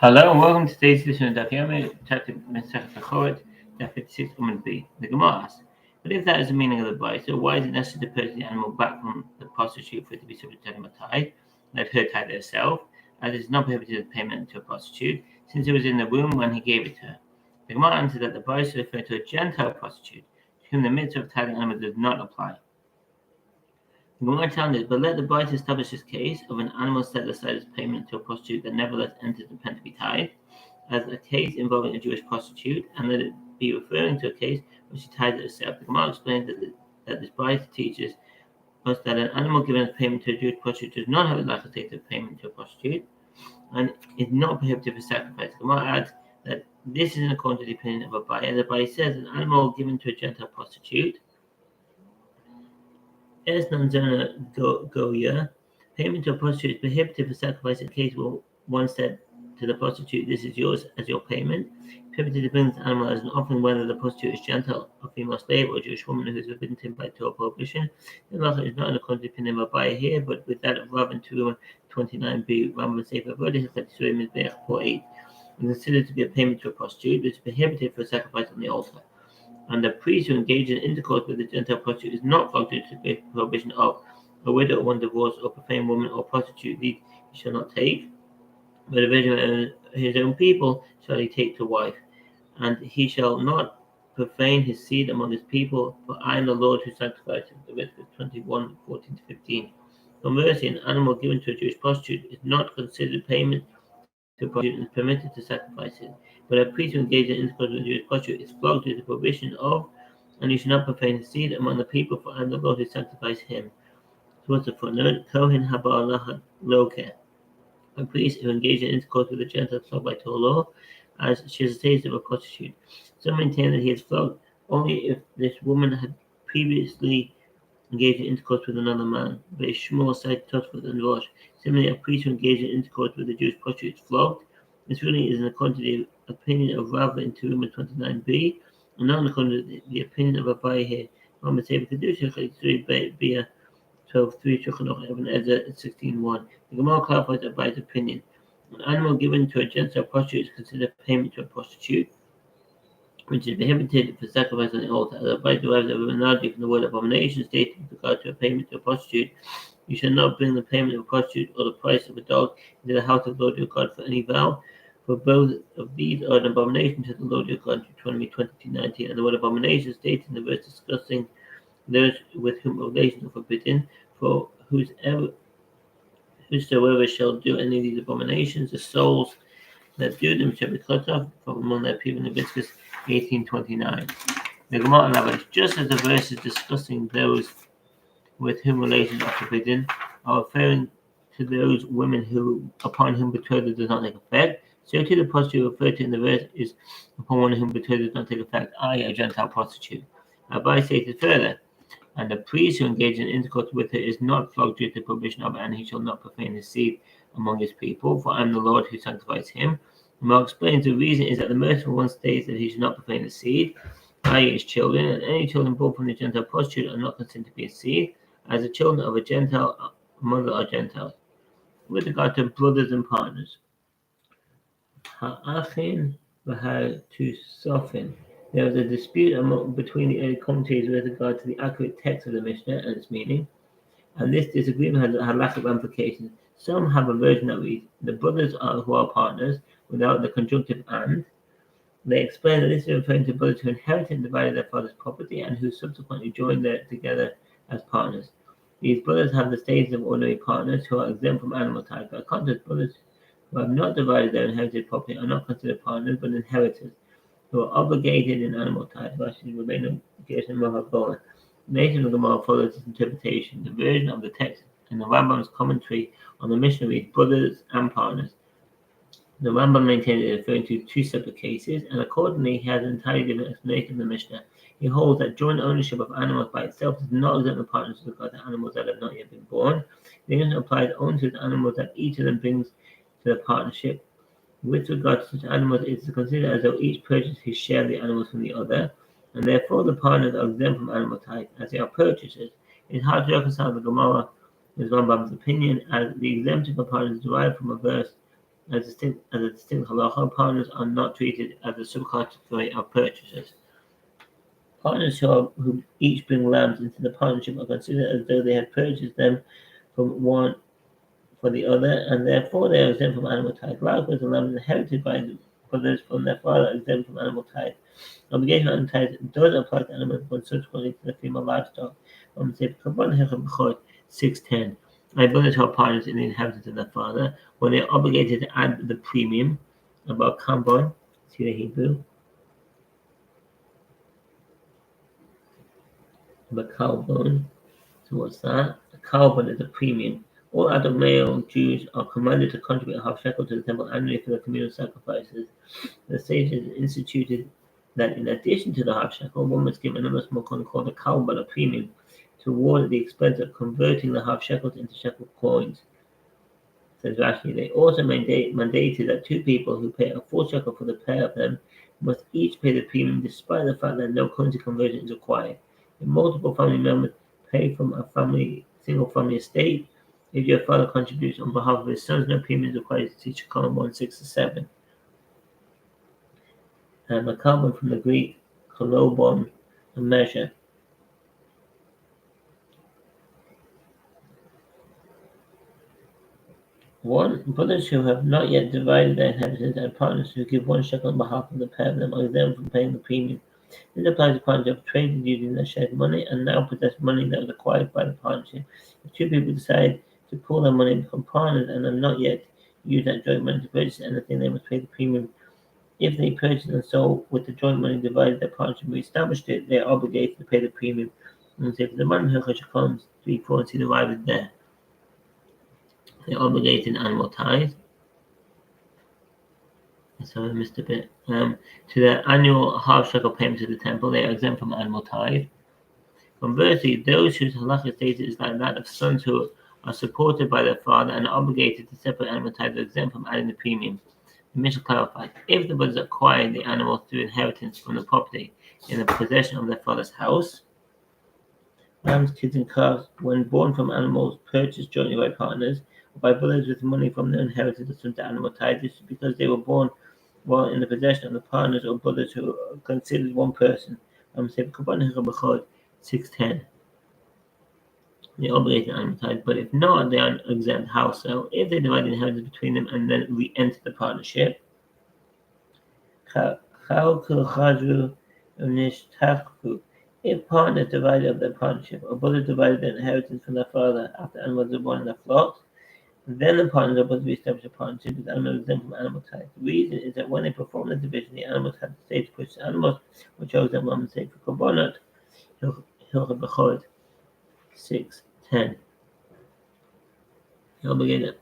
Hello and welcome to today's edition of Daf Yomi, chapter Bekhorot Daf 56 B. The Gemara asks, but if that is the meaning of the Bible, so why is it necessary to purchase the animal back from the prostitute for it to be subject to a tie? Let her tie it herself, as it is not prohibited of payment to a prostitute, since it was in the womb when he gave it to her. The Gemara answered that the Bible refers to a Gentile prostitute, to whom the mitzvah of tying the animal does not apply. The Gemara challenged, but let the Bible establish this case of an animal set aside as payment to a prostitute that nevertheless enters the pen to be tied, as a case involving a Jewish prostitute, and let it be referring to a case where she ties it herself. The Gemara explains that this Bible teaches us that an animal given as payment to a Jewish prostitute does not have a lack of state of payment to a prostitute, and is not prohibited for sacrifice. The Gemara adds that this is in accordance with the opinion of Abaye. The Abaye says an animal given to a Gentile prostitute as non-zona goya, payment to a prostitute is prohibited for sacrifice in case where one said to the prostitute, "This is yours as your payment." Prohibited to bring this animal as an offering, whether the prostitute is Gentile, a female slave, or a Jewish woman who is forbidden to him by Torah prohibition. The halacha is not in accordance with the opinion of Abaye here, but with that of Rav in 29b, Rambam Sefer Avodah, that Surah Mizbeach 4:8, and considered to be a payment to a prostitute, which is prohibited for sacrifice on the altar. And the priest who engages in intercourse with a Gentile prostitute is not subject to the prohibition of a widow or one divorced or profane woman or prostitute. These he shall not take, but a virgin of his own people shall he take to wife. And he shall not profane his seed among his people, for I am the Lord who sanctifies him. Leviticus 21:14-15. Conversely, an animal given to a Jewish prostitute is not considered payment to a prostitute and is permitted to sacrifice it. But a priest who engages in intercourse with a Jewish prostitute is flogged with the prohibition of, and he should not profane his seed among the people, for I am the Lord who sanctifies him. So what's the footnote? Kohen haba loke. A priest who engages in intercourse with a Gentile flogged by Torah law, as she has a taste of a prostitute. Some maintain that he is flogged only if this woman had previously engaged in intercourse with another man. But Shmuel said Tosfot and Rosh. Similarly, a priest who engaged in intercourse with a Jewish prostitute is flogged. This ruling is in accordance with the opinion of Rav in Teruma 29b, and not in accordance with the opinion of Abaye here. Rambam Sefer Kedusha 3 12:3 Shulchan Ibn Ezra 16:1. The Gemara clarifies Abaye's opinion. An animal given to a Gentile prostitute is considered payment to a prostitute, which is prohibited for sacrifice on the altar. As Abaye derives of an analogy from the word abomination, stated with regard to a payment to a prostitute, you shall not bring the payment of a prostitute or the price of a dog into the house of the Lord your God for any vow, for both of these are an abomination to the Lord your God. Deuteronomy 22:19. And the word abomination stated in the verse discussing those with whom relations are forbidden, for whosoever shall do any of these abominations, the souls that do them shall be cut off from among their people. Leviticus 18:29. The Gemara elaborates, just as the verses discussing those with whom relations are forbidden are referring to those women upon whom betrothal does not take effect, so too the prostitute referred to in the verse is upon one whom betrothal does not take effect, i.e. a Gentile prostitute. Abaye stated further, and the priest who engages in intercourse with her is not flogged due to the prohibition of it, and he shall not profane his seed among his people, for I am the Lord who sanctifies him. Mark explains the reason is that the merciful one states that he should not profane his seed, i.e. his children, and any children born from the Gentile prostitute are not considered to be his seed, as the children of a Gentile mother are Gentiles. With regard to brothers and partners, ha'achin v'ha'tusofin. There was a dispute between the early commentators with regard to the accurate text of the Mishnah and its meaning, and this disagreement had lack of ramifications. Some have a version that reads, the brothers who are partners, without the conjunctive and. They explain that this is referring to brothers who inherited and divided their father's property and who subsequently joined together as partners. These brothers have the status of ordinary partners who are exempt from animal tithe. By contrast, brothers who have not divided their inherited property are not considered partners but inheritors, who are obligated in animal tithe. Rashi Rabbeinu Gershon Mahabona. The nation of the Gemara follows this interpretation. The version of the text in the Rambam's commentary on the Mishnah reads brothers and partners. The Rambam maintains it referring to two separate cases, and accordingly he has an entirely different explanation of the Mishnah. He holds that joint ownership of animals by itself does not exempt the partners with regard to animals that have not yet been born. The Mishnah applies only to the animals that each of them brings to the partnership. With regard to such animals, it is considered as though each purchased his share of the animals from the other, and therefore the partners are exempt from animal tithe, as they are purchasers. It is hard to reconcile the Gemara with Rambam's opinion, as the exemption for partners is derived from a verse As a distinct halacha, partners are not treated as a subcategory of purchasers. Partners who each bring lambs into the partnership are considered as though they had purchased them from one for the other, and therefore they are exempt from animal tithe. Likewise, the lambs inherited by the brothers from their father are exempt from animal tithe. The obligation of animal tithe does apply to animals, but subsequently to the female livestock. Say, Bekhorot 6:10. My brothers who are partners in the inheritance of their father, when they are obligated to add the premium about carbon, see the Hebrew, about carbon. So what's that? A carbon is a premium. All adult male Jews are commanded to contribute a half shekel to the temple annually for the communal sacrifices. The sages instituted that in addition to the half shekel, one must give another small coin called a carbon, a premium, toward the expense of converting the half shekels into shekel coins. Says Rashi, they also mandated that two people who pay a full shekel for the pair of them must each pay the premium despite the fact that no currency conversion is required. If multiple family members pay from a single family estate, if your father contributes on behalf of his sons, no premium is required to teach column 167. And a carbon from the Greek kolobon, a measure. One, brothers who have not yet divided their inheritance and partners who give one shekel on behalf of the pair of them are exempt from paying the premium. This applies to partners who have traded using their shared money and now possess money that was acquired by the partnership. If two people decide to pool their money and become partners and have not yet used that joint money to purchase anything, they must pay the premium. If they purchased and sold with the joint money divided their partnership and reestablished it, they are obligated to pay the premium. And so for the man who comes 3-4 and see the rival there. They're obligated animal tithe. So I missed a bit. To the annual half shekel payment to the temple, they are exempt from animal tithe. Conversely, those whose halachic status is like that of sons who are supported by their father and are obligated to separate animal tithe are exempt from adding the premium. The Mishnah clarifies, if the brothers acquired the animals through inheritance from the property in the possession of their father's house, lambs, kids, and calves, when born from animals purchased jointly by partners, or by brothers with money from their inheritance assumed to animal tithe, this is because they were born while in the possession of the partners or brothers who are considered one person. 6:10. They obligate animal tithe, but if not, they are exempt. How so? If they divide the inheritance between them and then re-enter the partnership, if partners divided up their partnership, or brothers divided their inheritance from their father after animals were born in their flocks, then the partners are supposed to re-establish a partnership with animals exempt from animal tithe. The reason is that when they perform the division, the animals have to stay to push the animals, which chose them on the sake for Korbanot. Hilchot Bekhorot 6:10. They're obligated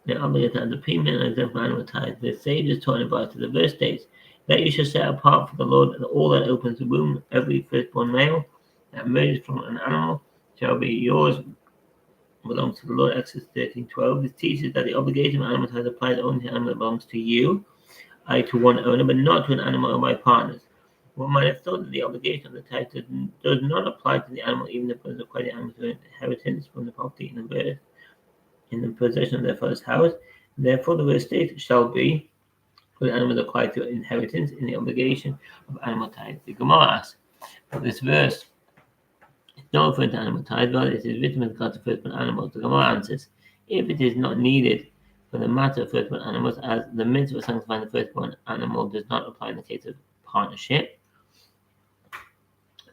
to have the premium and exempt from animal tithe. The sages taught in to the verse states that you shall set apart for the Lord all that opens the womb, every firstborn male that emerges from an animal shall be yours, belongs to the Lord. Exodus 13:12. This teaches that the obligation of animal tithe applies only to an animal that belongs to you, i.e. to one owner, but not to an animal owned by partners. One might have thought that the obligation of the tithe does not apply to the animal, even if it was acquired the animal's inheritance from the property in the possession of their father's house. Therefore, the verse states shall be for the animal acquired through inheritance in the obligation of animal tithe. The Gemara asks, but this verse is not referring to animal tithe, but it is written with regard to firstborn animals. The Gemara answers, if it is not needed for the matter of firstborn animals, as the mitzvah of sanctifying the firstborn animal does not apply in the case of partnership.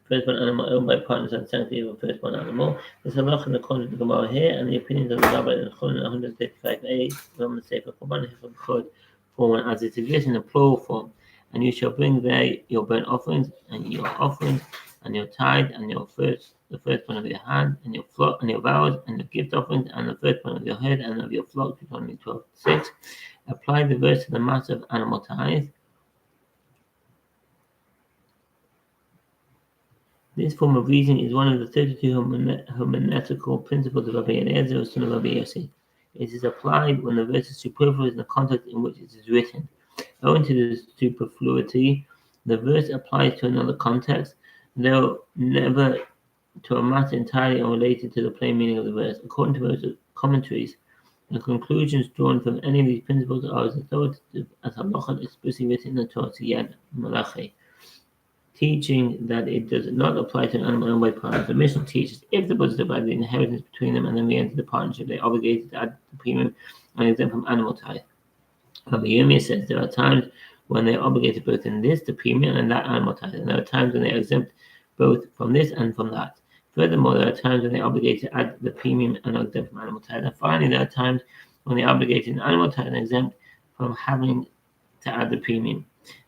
Firstborn animal owned by partners and sanctity of a firstborn animal. There's a lot in the corner of the Gemara here, and the opinions of the Rabbi in the Chulin 135a from the Sefer Korban form as it is written in the plural form. And you shall bring there your burnt offerings and your tithe and the firstborn of your hand and your flock and your vows and your gift offerings and the firstborn of your herd and of your flock. Deuteronomy 12:6. Apply the verse to the matter of animal tithe. This form of reasoning is one of the 32 hermeneutical principles of Rabbi Eliezer, son of Rabbi Yossi. It is applied when the verse is superfluous in the context in which it is written. Owing to the superfluity, the verse applies to another context, though never to a matter entirely unrelated to the plain meaning of the verse. According to most commentaries, The conclusions drawn from any of these principles are as authoritative as halacha explicitly written in the Torah Yad Malachi, teaching that it does not apply to an animal owned by parents. The mission teaches if the brothers divide the inheritance between them and then re-enter the partnership, they are obligated to add the premium and exempt from animal tithe. Rabbi Yirmiyah says there are times when they are obligated both in this, the premium, and that animal tithe, and there are times when they are exempt both from this and from that. Furthermore, there are times when they are obligated to add the premium and are exempt from animal tithe. And finally, there are times when they are obligated in animal tithe and exempt from having to add the premium.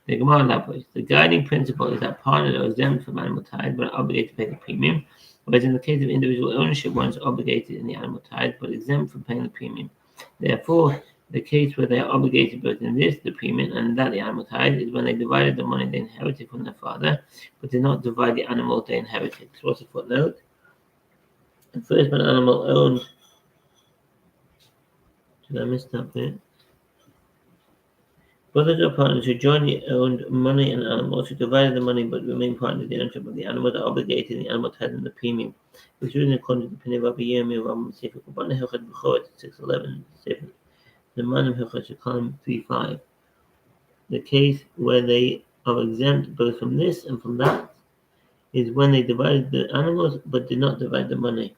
The Gemara elaborates. The guiding principle is that partners are exempt from animal tithe but are obligated to pay the premium, whereas in the case of individual ownership, one is obligated in the animal tithe but exempt from paying the premium. Therefore, the case where they are obligated both in this, the premium, and that, the animal tithe, is when they divided the money they inherited from their father, but did not divide the animal they inherited. So what's the footnote? The first, when an animal owned. Did I miss that bit? Brothers or partners who jointly owned money and animals, who divided the money but remained partners in the ownership of the animals, are obligated in the animal tithe and the premium. Which is in accordance with the opinion of Rabbi Yirmiyah, Rabbi Sefer Kabbalah Hilchot Bekhorot 6:11, Sefer the Manim Hilchot Shekalim 3:5. The case where they are exempt both from this and from that is when they divided the animals but did not divide the money.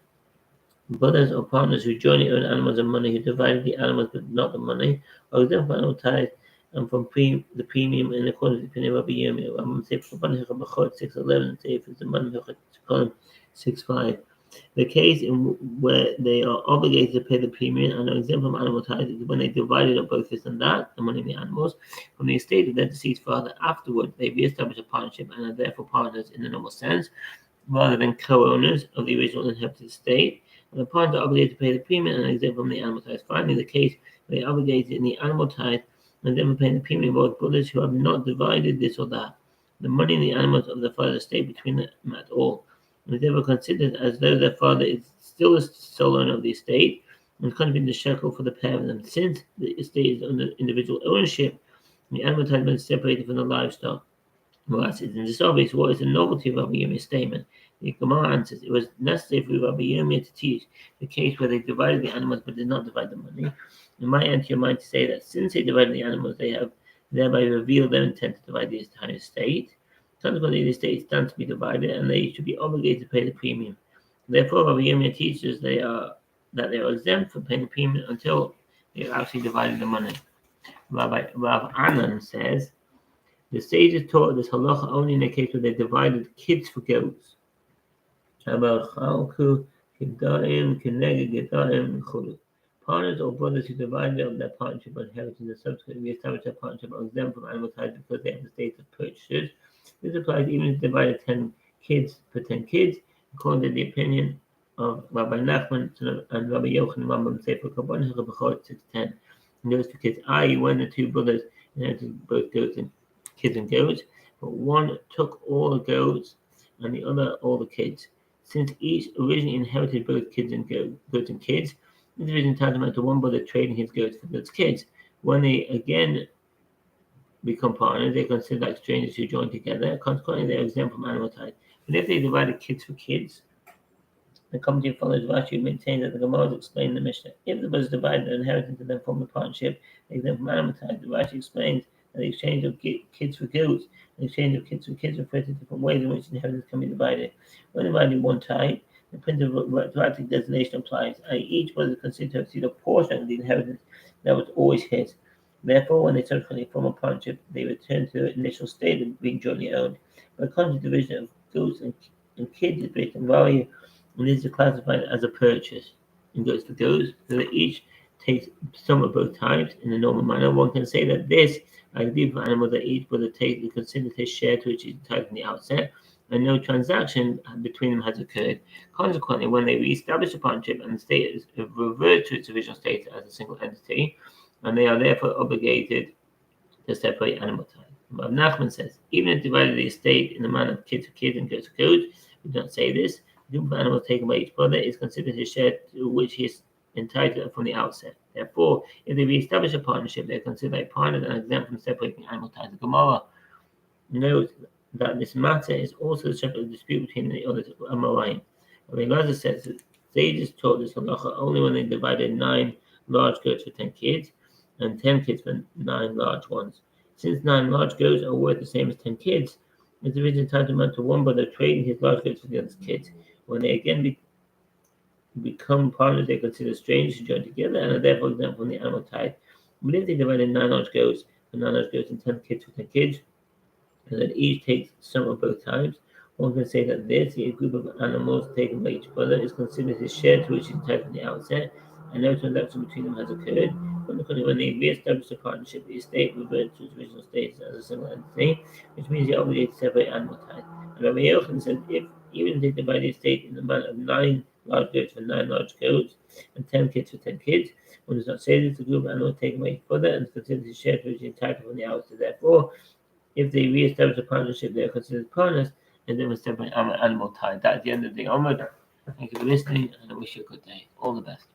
Brothers or partners who jointly own animals and money, who divided the animals but not the money, are exempt from animal tithe and from the premium in accordance with the opinion of Rabbi Yirmiyah. Rabbi Sefer Kabbalah Hilchot Bekhorot 6:11, Sefer the Manim Hilchot Shekalim 6:5. The case in where they are obligated to pay the premium and are exempt from animal tithe is when they divided up both this and that, the money and the animals, from the estate of their deceased father. Afterward, they re-establish a partnership and are therefore partners in the normal sense, rather than co-owners of the original inherited estate. And the partners are obligated to pay the premium and are exempt from the animal tithe. Finally, the case where they are obligated in the animal tithe and then paying the premium involves brothers who have not divided this or that, the money and the animals of the father's estate between them at all. And they were considered as though their father is still the sole owner of the estate and contributing the shekel for the pair of them. Since the estate is under individual ownership, the animal tithe is separated from the livestock. Whereas it is obvious what is the novelty of Rabbi Yirmiyah's statement. The Gemara answers, it was necessary for Rabbi Yirmiyah to teach the case where they divided the animals but did not divide the money. It might enter your mind to say that since they divided the animals, they have thereby revealed their intent to divide the entire estate. Consequently, the estate stands to be divided, and they should be obligated to pay the premium. Therefore, Rabbi Yirmiyah teaches that they are exempt from paying the premium until they have actually divided the money. Rav Anan says, the sages taught this halacha only in the case where they divided kids for goats. Partners or brothers who divided up their partnership or inheritance and subsequently re-established their partnership are exempt from animal tithe because they have the status of purchasers. This applies even if they divided 10 kids for 10 kids, according to the opinion of Rabbi Nachman and Rabbi Yochanan Rambam Sefer Kabbalah Hilchot Bekhorot 6:10. And those for kids, i.e., when the two brothers inherited both kids and goats, but one took all the goats and the other all the kids. Since each originally inherited both goats and kids, this division tantamount to one brother trading his goats for those kids. When they again become partners, they consider like strangers who join together. Consequently, they are exempt from animal tithe. But if they divided kids for kids, the committee follows Rashi maintains that the Gemara explained in the Mishnah. If the brothers divide their inheritance and then form a partnership, they exempt from animal tithe. The Rashi explains that the exchange of kids for goats and the exchange of kids for kids refer to different ways in which inheritance can be divided. When divided in one type, the principle of retroactive designation applies, i.e., each brother is considered to have received a portion of the inheritance that was always his. Therefore, when they subsequently form a partnership, they return to the initial state of being jointly owned. But the constant division of goats and kids is based on value, and this is classified as a purchase. And goes for goats, so that each takes some of both types in a normal manner. One can say that this, like the group of animals that each brother takes, is considered his share to which he is entitled from the outset, and no transaction between them has occurred. Consequently, when they re-establish a partnership and the state is reverted to its original state as a single entity, and they are therefore obligated to separate animal type. Rav Nachman says, even if divided the estate in the manner of kids for kids and goats for goats, we do not say this. The group of animals taken by each brother is considered his share to which he is entitled from the outset. Therefore, if they re-establish a partnership, they are considered like partners and exempt from separating animal ties. The Gemara notes that this matter is also the subject of dispute between the others Amoraim. Rabbi Elazar says that sages taught this halacha only when they divided 9 large goats for 10 kids, and 10 kids for 9 large ones. Since 9 large goats are worth the same as 10 kids, the division tantamount to one brother trading his large goats for the other's kids. When they again become partners, they consider strangers who join together and are therefore exempt from the animal tithe. But if they divided 9 large goats for 9 large goats and 10 kids for 10 kids, and that each takes some of both types, one can say that this, a group of animals taken by each brother, is considered his share to which he entitled from the outset, and no transaction between them has occurred. Consequently, when they re-establish the partnership, the estate reverts to its original status as a single entity, which means they are obligated to separate animal type. And Rabbi Yochanan said, if even if they divide the estate in the amount of 9 large goats for 9 large goats, and 10 kids for 10 kids, one does not say this the group of animals taken by each brother and is considered his share to which he entitled from the outset. Therefore, if they re-establish a partnership, they are considered partners, and they must separate animal tie. That's the end of the Omid. Thank you for listening, and I wish you a good day. All the best.